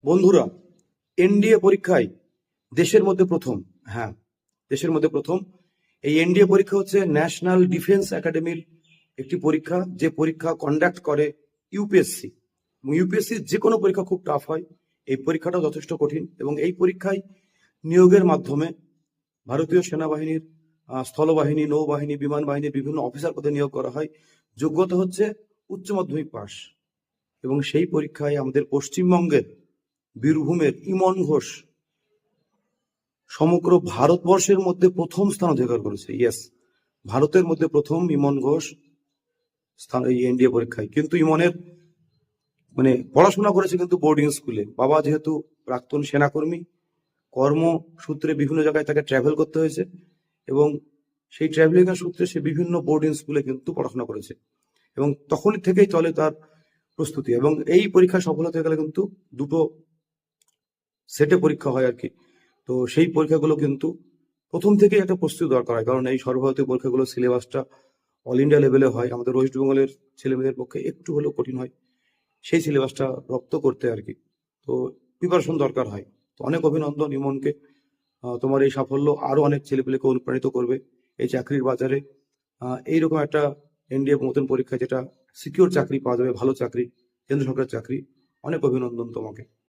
বন্ধুরা, এনডিএ পরীক্ষায় দেশের মধ্যে প্রথম, হ্যাঁ, দেশের মধ্যে প্রথম এই এনডিএ পরীক্ষা হচ্ছে ন্যাশনাল ডিফেন্স একাডেমির একটি পরীক্ষা, যে পরীক্ষা কন্ডাক্ট করে ইউপিএসসি। ইউপিএসসি যে কোনো পরীক্ষা খুব টাফ হয়, এই পরীক্ষাটা যথেষ্ট কঠিন এবং এই পরীক্ষায় নিয়োগের মাধ্যমে ভারতীয় সেনাবাহিনীর স্থলবাহিনী, নৌবাহিনী, বিমান বাহিনীর বিভিন্ন অফিসার পদে নিয়োগ করা হয়। যোগ্যতা হচ্ছে উচ্চ মাধ্যমিক পাস। এবং সেই পরীক্ষায় আমাদের পশ্চিমবঙ্গের বীরভূমের ইমন ঘোষ সমগ্র ভারতবর্ষের মধ্যে প্রথম স্থান অধিকার করেছে। ইয়েস, ভারতের মধ্যে প্রথম ইমন ঘোষ স্থান এই এনডিএ পরীক্ষায়। কিন্তু ইমনের পড়াশোনা করেছে কিন্তু বোর্ডিং স্কুলে। বাবা যেহেতু প্রাক্তন সেনাকর্মী, কর্মসূত্রে বিভিন্ন জায়গায় তাকে ট্রাভেল করতে হয়েছে এবং সেই ট্রাভেলিং এর সূত্রে সে বিভিন্ন বোর্ডিং স্কুলে কিন্তু পড়াশোনা করেছে এবং তখনই থেকেই চলে তার প্রস্তুতি। এবং এই পরীক্ষায় সফল হতে গেলে কিন্তু দুটো সেটে পরীক্ষা হয় আর কি। তো সেই পরীক্ষাগুলো কিন্তু প্রথম থেকেই একটা প্রস্তুতি দরকার হয়, কারণ এই সর্বভারতীয় পরীক্ষাগুলো সিলেবাসটা অল ইন্ডিয়া লেভেলে হয়। আমাদের ওয়েস্ট বেঙ্গলের ছেলেমেয়েদের পক্ষে একটু হলেও কঠিন হয় সেই সিলেবাসটা রপ্ত করতে আর কি। তো প্রিপারেশন দরকার হয়। তো অনেক অভিনন্দন ইমনকে, তোমার এই সাফল্য আরো অনেক ছেলেপেলেকে অনুপ্রাণিত করবে এই চাকরির বাজারে। এইরকম একটা এনডিএ মতন পরীক্ষা যেটা সিকিউর চাকরি পাওয়া যাবে, ভালো চাকরি, কেন্দ্র সরকারের চাকরি। অনেক অভিনন্দন তোমাকে।